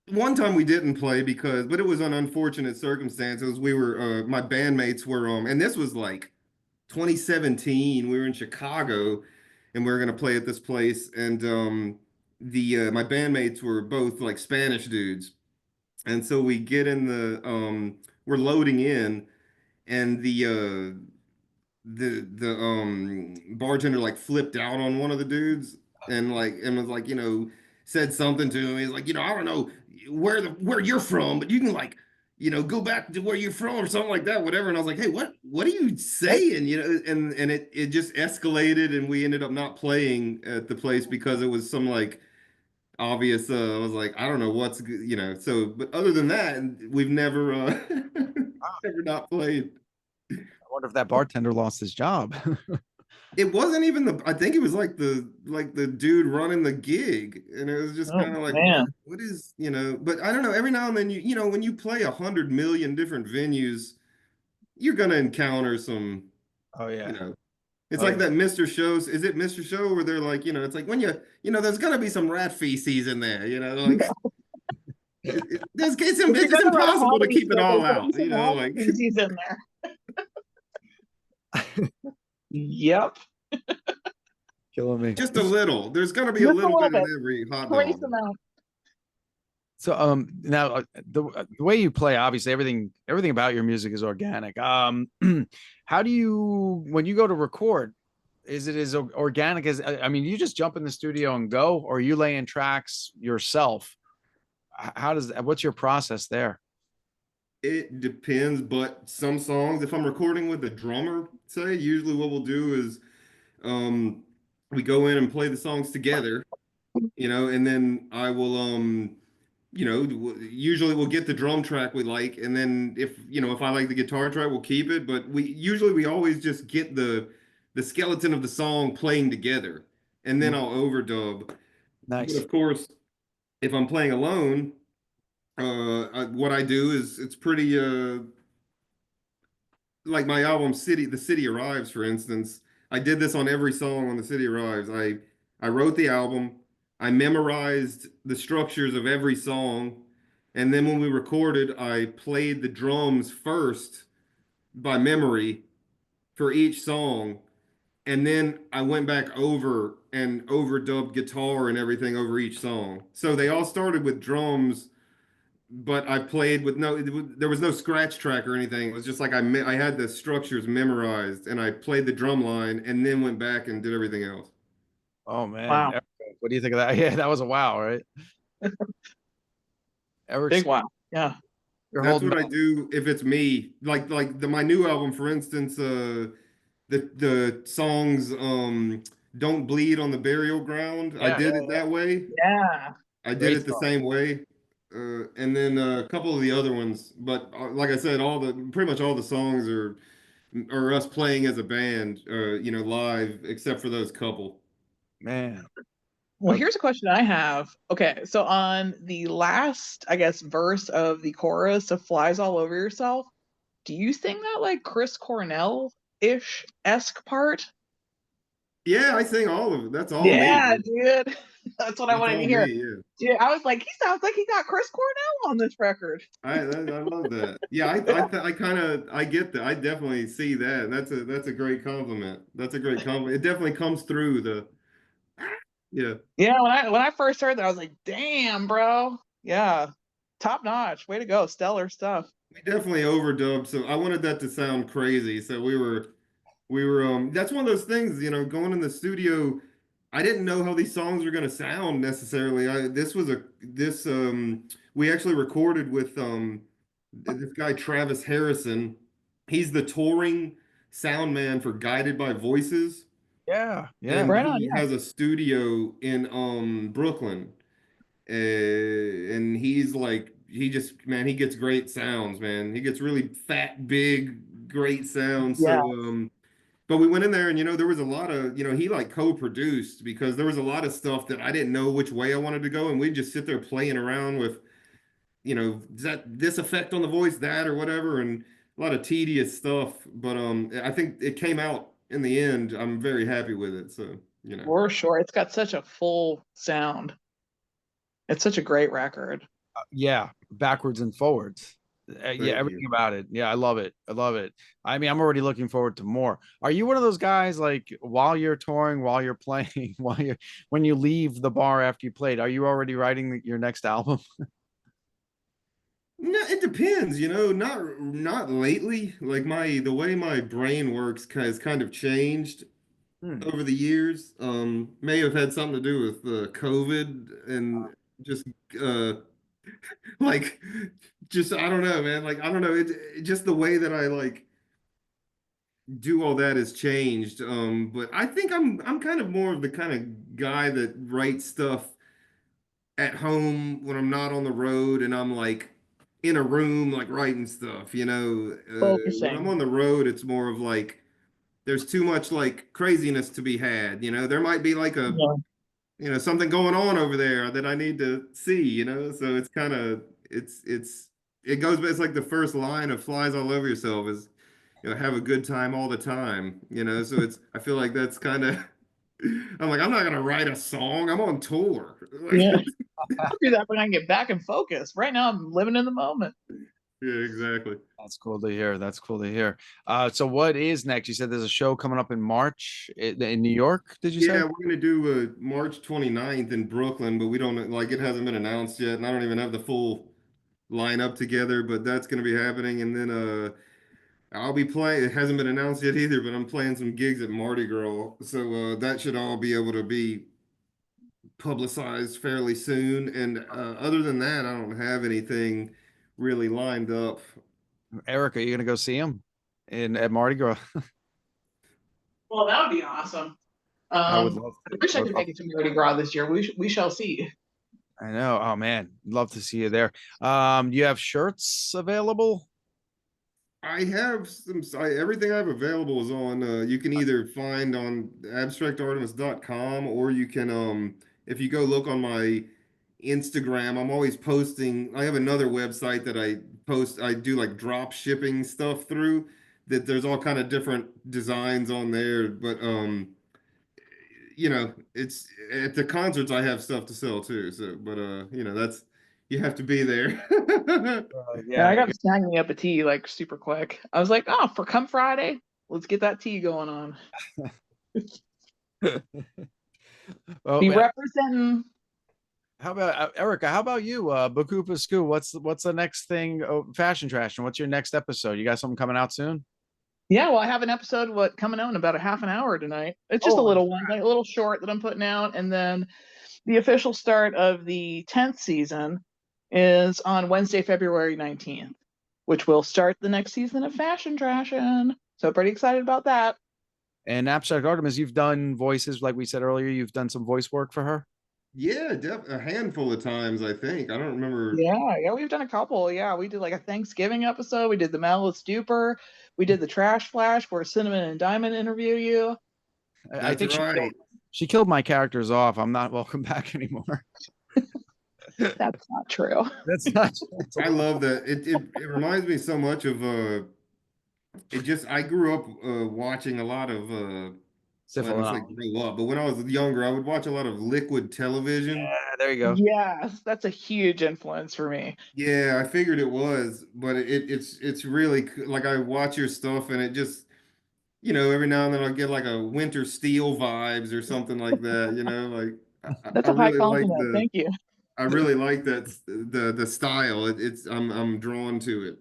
one time we didn't play but it was an unfortunate circumstances. We were, my bandmates were, and this was like 2017. We were in Chicago, and we were gonna play at this place, and my bandmates were both like Spanish dudes, and so we get in we're loading in, and the bartender like flipped out on one of the dudes, and was like, said something to him. He's like, I don't know where you're from, but you can like, go back to where you're from or something like that, whatever. And I was like, hey, what are you saying? And it just escalated, and we ended up not playing at the place because it was some like obvious. I was like, I don't know what's good, so, but other than that, we've never never not played. I wonder if that bartender lost his job. It wasn't even I think it was like the dude running the gig, and it was just Oh kind of like, man. what is, but I don't know. Every now and then, when you play 100 million different venues, you're gonna encounter some, Oh you yeah. know, it's Oh like yeah. that Mr. Shows. Is it Mr. Show where they're like, it's like when there's gonna be some rat feces in there, like If you're it's gonna write a impossible to comedy keep it skit, there's all gonna be out, some rat like feces in there. Yep. Killing me. just a little. There's gonna be a Just a little little bit in bit. every hot Trace dog. them out. So now the way you play, obviously everything about your music is organic. How do you, when you go to record, is it as organic as, I mean, you just jump in the studio and go, or are you laying tracks yourself? How does that, what's your process there? It depends, but some songs, if I'm recording with a drummer, say, usually what we'll do is um we go in and play the songs together, and then I will usually we'll get the drum track we like, and then if I like the guitar track, we'll keep it, but we always just get the skeleton of the song playing together, and then Mm, I'll overdub. But nice. of course, if I'm playing alone, what I do is it's pretty like my album The City Arrives, for instance. I did this on every song on The City Arrives. I wrote the album, I memorized the structures of every song, and then when we recorded, I played the drums first by memory for each song, and then I went back over and overdubbed guitar and everything over each song. So they all started with drums, but I played with there was no scratch track or anything. It was just like I had the structures memorized, and I played the drum line and then went back and did everything else. Oh man. Wow. Erica, what do you think of that? Yeah, that was a wow, right? Big Eric's, wow. Yeah. you're That's holding what I back. do if it's me. My new album, for instance, the songs Don't Bleed on the Burial Ground. I Yeah, did it that way. Yeah. I did great it the song. same way. And then a couple of the other ones, but like I said, pretty much all the songs are us playing as a band, live, except for those couple. Man. Well, here's a question I have. Okay, so on the last, I guess, verse of the chorus of Flies All Over Yourself, do you sing that like Chris Cornell-ish esque part? Yeah, I sing all of it. That's all me, Yeah, dude. dude. That's what I That's wanted to all hear. me. Yeah, Dude, I was like, he sounds like he got Chris Cornell on this record. I love that. Yeah, I kind of I get that. I definitely see that. That's a great compliment. That's a great compliment. It definitely comes through the yeah. Yeah, when I first heard that, I was like, damn, bro. Yeah. Top notch. Way to go. Stellar stuff. We definitely overdubbed. So I wanted that to sound crazy. So we were that's one of those things, going in the studio. I didn't know how these songs were going to sound necessarily. We actually recorded with this guy Travis Harrison. He's the touring sound man for Guided by Voices, Yeah, yeah. and Right on. he Yeah. has a studio in Brooklyn. And he's like he gets great sounds, man. He gets really fat, big, great sounds. So Yeah. but we went in there, and there was a lot of, he like co-produced, because there was a lot of stuff that I didn't know which way I wanted to go, and we'd just sit there playing around with, is that this effect on the voice, that or whatever, and a lot of tedious stuff. But I think it came out in the end. I'm very happy with it. So, For sure. It's got such a full sound. It's such a great record. Yeah, backwards and forwards. Yeah, thank everything you. about it. Yeah, I love it. I love it. I mean, I'm already looking forward to more. Are you one of those guys, like, while you're touring, while you're playing, when you leave the bar after you played, are you already writing your next album? No, it depends, not lately. Like the way my brain works has kind of changed Hmm. over the years. May have had something to do with COVID and just uh like just I don't know, man. Like I don't know, just the way that I like do all that has changed. But I think I'm kind of more of the kind of guy that writes stuff at home when I'm not on the road, and I'm like in a room like writing stuff. When I'm Focusing. on the road, it's more of like there's too much like craziness to be had. There might be like a Yeah. something going on over there that I need to see. So it's kind of it goes, but it's like the first line of Flies All Over Yourself is, have a good time all the time. So I feel like that's kind of, I'm like, I'm not gonna write a song. I'm on tour. Yeah. I'll do that when I can get back and focus. Right now, I'm living in the moment. Yeah, exactly. That's cool to hear. That's cool to hear. So what is next? You said there's a show coming up in March in New York, did you say? Yeah, we're gonna do March 29th in Brooklyn, but we don't like it hasn't been announced yet, and I don't even have the full lineup together, but that's gonna be happening. And then I'll be playing. It hasn't been announced yet either, but I'm playing some gigs at Mardi Gras, so that should all be able to be publicized fairly soon. And other than that, I don't have anything really lined up. Eric, are you gonna go see him at Mardi Gras? Well, that would be awesome. I would love I wish I could love- make it to Mardi Gras this year. We shall see. I know. Oh man, love to see you there. Do you have shirts available? I have everything I have available is on, you can either find on abstractartemis.com, or you can, if you go look on my Instagram, I'm always posting. I have another website that I do like drop shipping stuff through, that there's all kind of different designs on there. But, it's at the concerts I have stuff to sell too. So, but, you have to be there. Yeah, I got to snag me up a tee like super quick. I was like, oh, for come Friday, let's get that tee going on. Well, Be man, representing. how about Erica? How about you? Bakupa Skoo, what's the next thing? Oh, Fashion Trash, and what's your next episode? You got something coming out soon? Yeah, well, I have an episode coming out in about a half an hour tonight. It's just a little one, like a little short that I'm putting out, and then the official start of the 10th season is on Wednesday, February 19th, which will start the next season of Fashion Trashin'. So pretty excited about that. And Abstract Artemis, you've done voices, like we said earlier. You've done some voice work for her. Yeah, a handful of times, I think. I don't remember. Yeah, we've done a couple. Yeah, we did like a Thanksgiving episode. We did the Malice Duper. We did the Trash Flash where Cinnamon and Diamond interview you. I think right. she killed my characters off. I'm not welcome back anymore. That's not true. That's not. I love that. It reminds me so much of I grew up watching a lot of I don't say grow up, but when I was younger, I would watch a lot of Liquid television. Yeah, there you go. Yes, that's a huge influence for me. Yeah, I figured it was, but it's really like I watch your stuff, and it just, every now and then I'll get like a Winter Steel vibes or something like that, like That's I a high really like compliment. Thank you. I really like that the style. I'm drawn to it.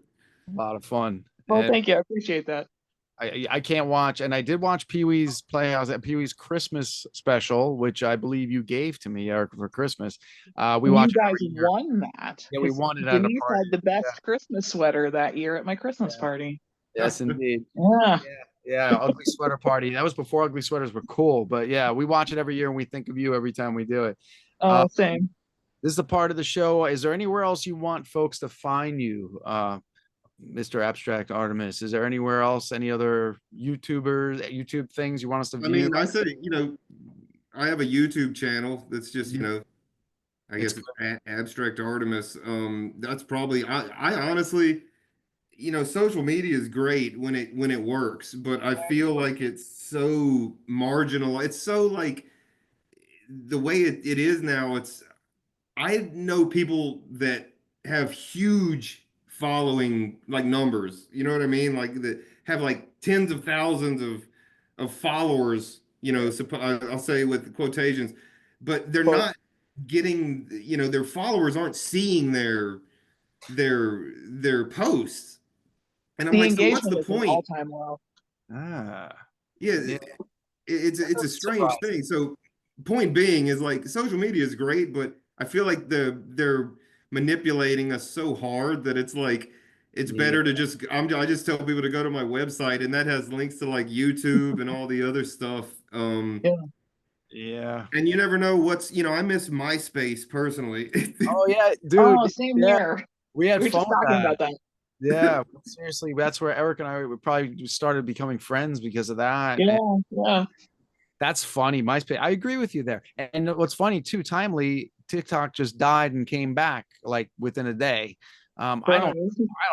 A lot of fun. Well, And thank you. I appreciate that. I can't watch, and I did watch Pee-wee's Playhouse at Pee-wee's Christmas special, which I believe you gave to me, Eric, for Christmas. We watched. You guys won that. Yeah, we won it at a Denise party. had the best Christmas sweater that year at my Christmas party. Yes, indeed. Yeah. Yeah, Ugly Sweater Party. That was before ugly sweaters were cool, but yeah, we watch it every year, and we think of you every time we do it. Oh, same. This is the part of the show. Is there anywhere else you want folks to find you, Mr. Abstract Artemis? Is there anywhere else, any other YouTube things you want us to view? I mean, I say, I have a YouTube channel that's just, I guess Abstract Artemis. That's probably, I honestly, social media is great when it works, but I feel like it's so marginal. It's so like the way it is now. I know people that have huge following, like numbers, you know what I mean? Like that have like tens of thousands of followers, I'll say with quotations, but they're not getting, their followers aren't seeing their posts. And I'm like, so what's the point? All-time low. Yeah, it's a strange thing. So point being is like social media is great, but I feel like they're manipulating us so hard that it's like it's better to just I just tell people to go to my website, and that has links to like YouTube and all the other stuff. Yeah. And you never know I miss MySpace personally. Oh yeah, dude. Oh, same here. We had We were fun just talking about that. Yeah, seriously, that's where Eric and I we probably started becoming friends because of that. Yeah, And yeah. that's funny. MySpace. I agree with you there. And what's funny too, timely, TikTok just died and came back like within a day. Right. I don't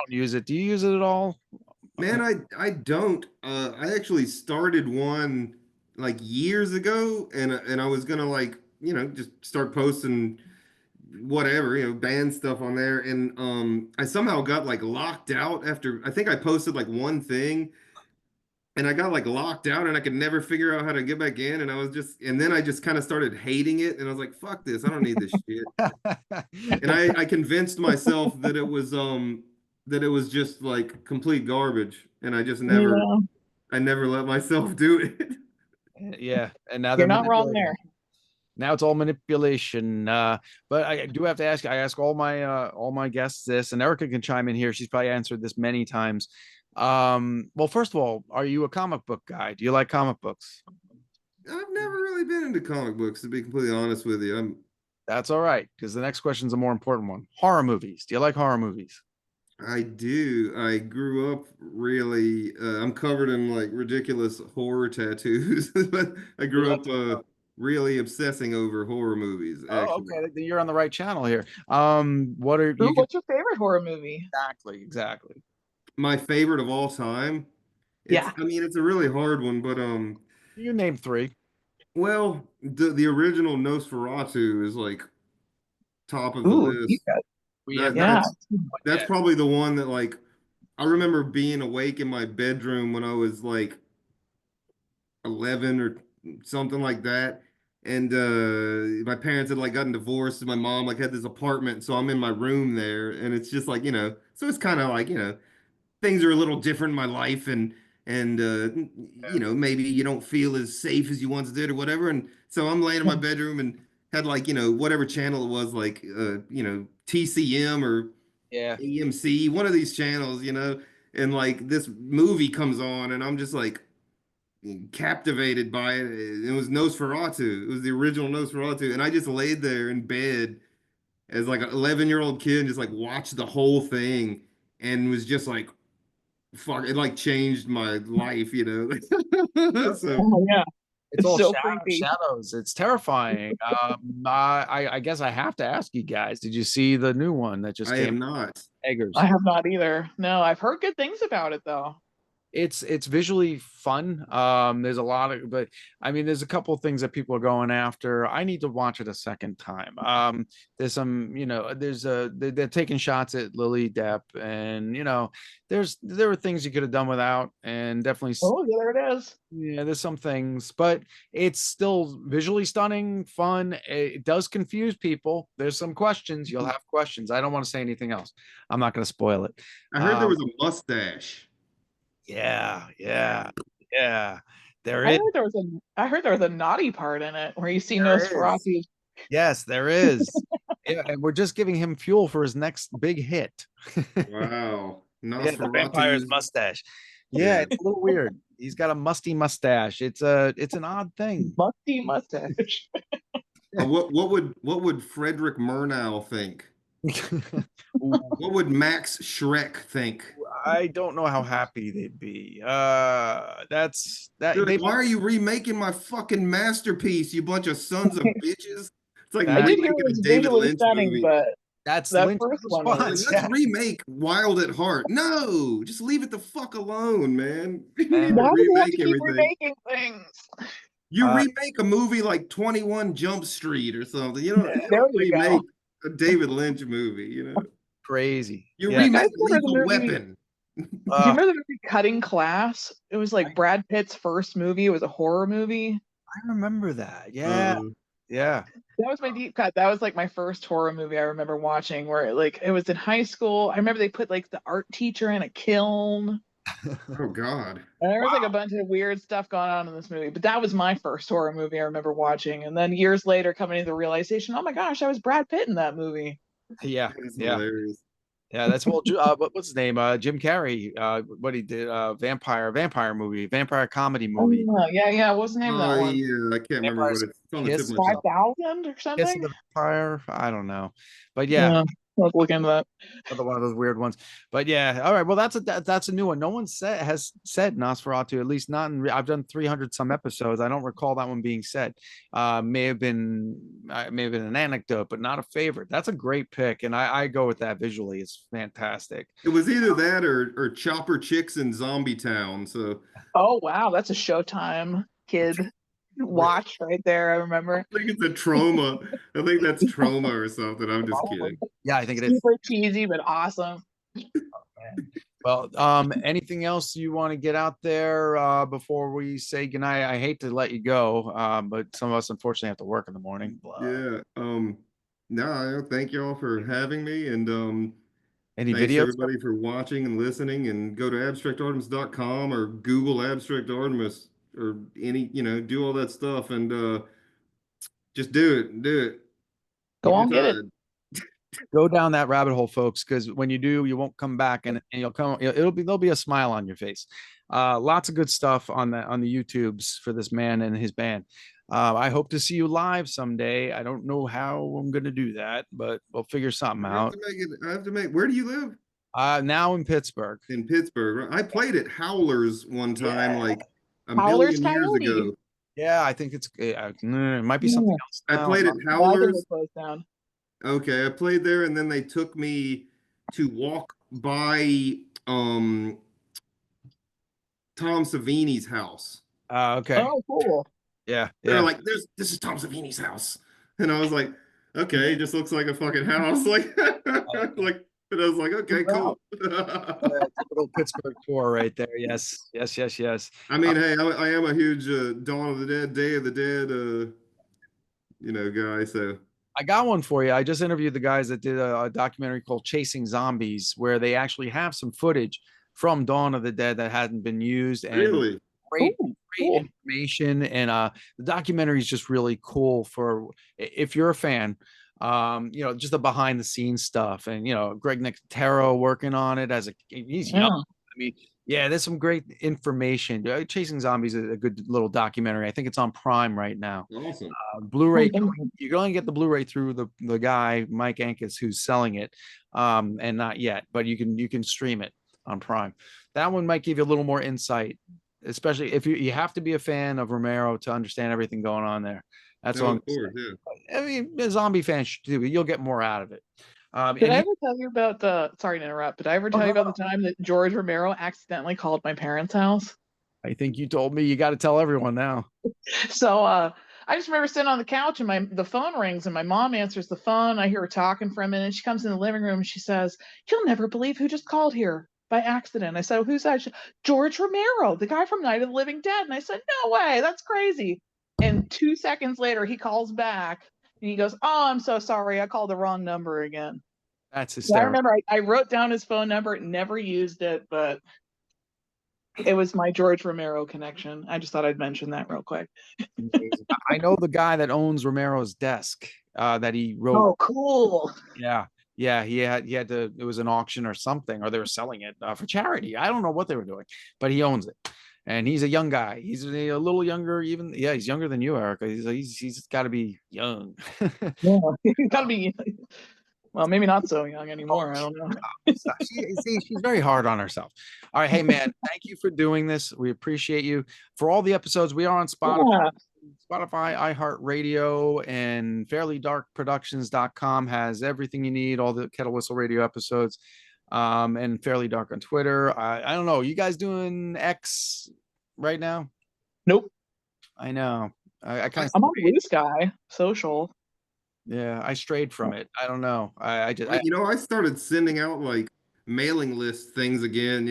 use it. Do you use it at all? Man, I don't. I actually started one like years ago, and I was gonna like just start posting whatever band stuff on there, and I somehow got like locked out after I think I posted like one thing, and I got like locked out, and I could never figure out how to get back in, and then I just kind of started hating it, and I was like, fuck this, I don't need this shit, and I convinced myself that it was just like complete garbage, and Yeah. I never let myself do it. Yeah, and now You're they're not wrong manipulating. there. Now it's all manipulation. But I do have to ask. I ask all my guests this, and Erica can chime in here. She's probably answered this many times. Well, first of all, are you a comic book guy? Do you like comic books? I've never really been into comic books, to be completely honest with you. That's all right, because the next question is a more important one. Horror movies. Do you like horror movies? I do. I grew up really. I'm covered in like ridiculous horror tattoos, but I grew up really obsessing over horror movies. Oh, Actually, okay. Then you're on the right channel here. What are Ooh, you what's your favorite horror movie? exactly? my favorite of all time. Yeah. I mean, it's a really hard one, but You name three. well, the original Nosferatu is like top of the Ooh, you list. got We have That not yeah. that's that's yet. probably the one that like I remember being awake in my bedroom when I was like 11 or something like that. And my parents had like gotten divorced, and my mom like had this apartment, so I'm in my room there, and it's just like so it's kind of like things are a little different in my life, and maybe you don't feel as safe as you once did or whatever, and so I'm laying in my bedroom and had like whatever channel it was, like TCM or Yeah. AMC, one of these channels, and like this movie comes on, and I'm just like captivated by it. It was Nosferatu. It was the original Nosferatu, and I just laid there in bed as like an 11-year-old kid and just like watched the whole thing and was just like, fuck, it like changed my life, So Oh yeah. It's It's all so creepy. shadows. It's terrifying. I guess I have to ask you guys, did you see the new one that just I have came? not. Eggers. I have not either. No, I've heard good things about it though. It's visually fun. There's a lot of, but I mean, there's a couple of things that people are going after. I need to watch it a second time. There's some, they're taking shots at Lily Depp, and there were things you could have done without, and definitely, Oh, yeah, there it is. yeah, there's some things, but it's still visually stunning, fun. It does confuse people. There's some questions. You'll have questions. I don't want to say anything else. I'm not going to spoil it. I heard there was a mustache. Yeah, yeah, yeah. There I is. heard there was I heard there was a naughty part in it where you see There is. Nosferatu. Yes, there is. Yeah, and we're just giving him fuel for his next big hit. Wow. Yeah, the vampire's Nosferatu. mustache. Yeah, Yeah. it's a little weird. He's got a musty mustache. It's an odd thing. Musty mustache. What would Frederick Murnau think? What would Max Schreck think? I don't know how happy they'd be. That's that. They're like, They why are you remaking my fucking masterpiece, you bunch of sons of bitches? It's like I that, did hear remaking it a was David visually Lynch stunning, movie. but that's that Lynch's first one Like, was, response. let's yeah. remake Wild at Heart. No, just leave it the fuck alone, man. You need to Why do we have to remake keep everything. remaking things? You Uh, remake a movie like 21 Jump Street or something. You There don't you remake go. a David Lynch movie. Crazy. You Do Yeah. you guys remake remember the Lethal movie? Weapon. Do you remember the movie Cutting Class? It was like Brad Pitt's first movie. It was a horror movie. I remember that. Yeah. Uh, Yeah. That was my deep cut. That was like my first horror movie I remember watching where it was in high school. I remember they put like the art teacher in a kiln. oh God. And there was like a Wow. bunch of weird stuff going on in this movie. But that was my first horror movie I remember watching. And then years later coming to the realization, oh my gosh, I was Brad Pitt in that movie. Yeah. That is Yeah. hilarious. Yeah. That's what's his name? Jim Carrey. What he did, vampire movie, vampire comedy Oh movie. yeah, yeah. What's the name of Oh that one? yeah, I can't remember what Vampire's it's on the tip of Kiss my or tongue. something. 5,000 or Kiss of something? the Vampire. I don't know. But yeah, Yeah. Let's look into that. Another one of those weird ones. But yeah, all right. Well, that's a new one. No one has said Nosferatu, at least not in. I've done 300 some episodes. I don't recall that one being said. May have been an anecdote, but not a favorite. That's a great pick, and I go with that visually. It's fantastic. It was either that or Chopper Chicks in Zombie Town. So Oh wow, that's a Showtime kid watch right there. I remember. I think it's a Trauma. I think that's Trauma or something. I'm just kidding. Yeah, I think it is. Super cheesy, but awesome. Well, anything else you want to get out there before we say goodnight? I hate to let you go, but some of us unfortunately have to work in the morning. Yeah. No, thank you all for having me, and Any thanks videos? everybody for watching and listening. And go to abstractartemis.com or Google Abstract Artemis or do all that stuff, and just do it. Go If on, you're get it. tired. Go down that rabbit hole, folks, because when you do, you won't come back, and you'll come. There'll be a smile on your face. Lots of good stuff on the YouTubes for this man and his band. I hope to see you live someday. I don't know how I'm going to do that, but we'll figure something out. I have to make. Where do you live? Now in Pittsburgh. In Pittsburgh. I played at Howlers one time, like a Howlers million years Coyote. ago. Yeah, I think it might be something else. I now. played at Why did Howlers. it close down? Okay, I played there, and then they took me to walk by Tom Savini's house. Okay. Oh, cool. Yeah. They're like, this is Tom Savini's house. And I was like, okay, it just looks like a fucking house. And I was like, okay, cool. Little Pittsburgh tour right there. Yes. I mean, hey, I am a huge Dawn of the Dead, Day of the Dead, guy. So I got one for you. I just interviewed the guys that did a documentary called Chasing Zombies, where they actually have some footage from Dawn of the Dead that hadn't been used. And really, great Cool. information. And the documentary is just really cool for if you're a fan. Just the behind the scenes stuff, and Greg Nicotero working on it he's young. I mean, yeah, there's some great information. Chasing Zombies is a good little documentary. I think it's on Prime right now. awesome. Blu-ray. You can only get the Blu-ray through the guy Mike Ankus who's selling it, and not yet, but you can stream it on Prime. That one might give you a little more insight, especially if you have to be a fan of Romero to understand everything going on there. That's all. Of course, yeah. I mean, a zombie fan should do it. You'll get more out of it. Did I ever tell you about sorry to interrupt, but did I ever tell you about the time that George Romero accidentally called my parents' house? I think you told me. You got to tell everyone now. So I just remember sitting on the couch and the phone rings and my mom answers the phone. I hear her talking for a minute. She comes in the living room and she says, "You'll never believe who just called here by accident." I said, "Who's that?" She, "George Romero, the guy from Night of the Living Dead." And I said, "No way, that's crazy." And 2 seconds later, he calls back and he goes, "Oh, I'm so sorry. I called the wrong number again." That's So I hysterical. remember I wrote down his phone number, never used it, but it was my George Romero connection. I just thought I'd mention that real quick. I know the guy that owns Romero's desk that he wrote. Oh, cool. Yeah. He had to. It was an auction or something, or they were selling it for charity. I don't know what they were doing, but he owns it. And he's a young guy. He's a little younger, even. Yeah, he's younger than you, Erica. He's got to be young. Yeah, he's got to be. Well, maybe not so young anymore. I don't know. She's very hard on herself. All right, hey man, thank you for doing this. We appreciate you for all the episodes. We are on Spotify, iHeartRadio, and FairlyDarkProductions.com has everything you need. All the Kettle Whistle Radio episodes, and Fairly Dark on Twitter. I don't know. You guys doing X right now? Nope. I know. I kind of. I'm on Blue Sky Social. Yeah, I strayed from it. I don't know. I started sending out like mailing list things again.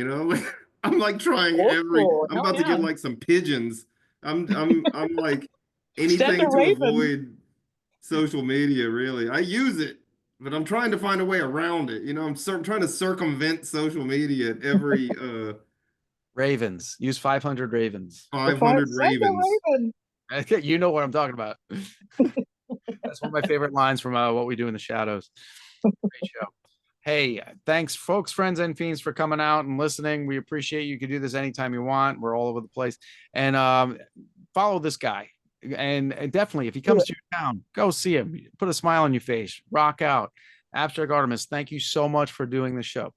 I'm like trying I'm about to get like some pigeons. I'm like anything to avoid social media. Really, I use it, but I'm trying to find a way around it. I'm trying to circumvent social media at every. Ravens. Use 500 ravens. 500 ravens. You know what I'm talking about. That's one of my favorite lines from What We Do in the Shadows. Great show. Hey, thanks, folks, friends, and fiends for coming out and listening. We appreciate you. You can do this anytime you want. We're all over the place. And follow this guy. And definitely, if he comes to your town, go see him. Put a smile on your face. Rock out. Abstract Artimus, thank you so much for doing the show.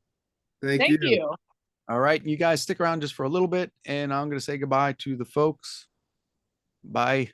Thank Thank you. you. All right, you guys stick around just for a little bit, and I'm going to say goodbye to the folks. Bye.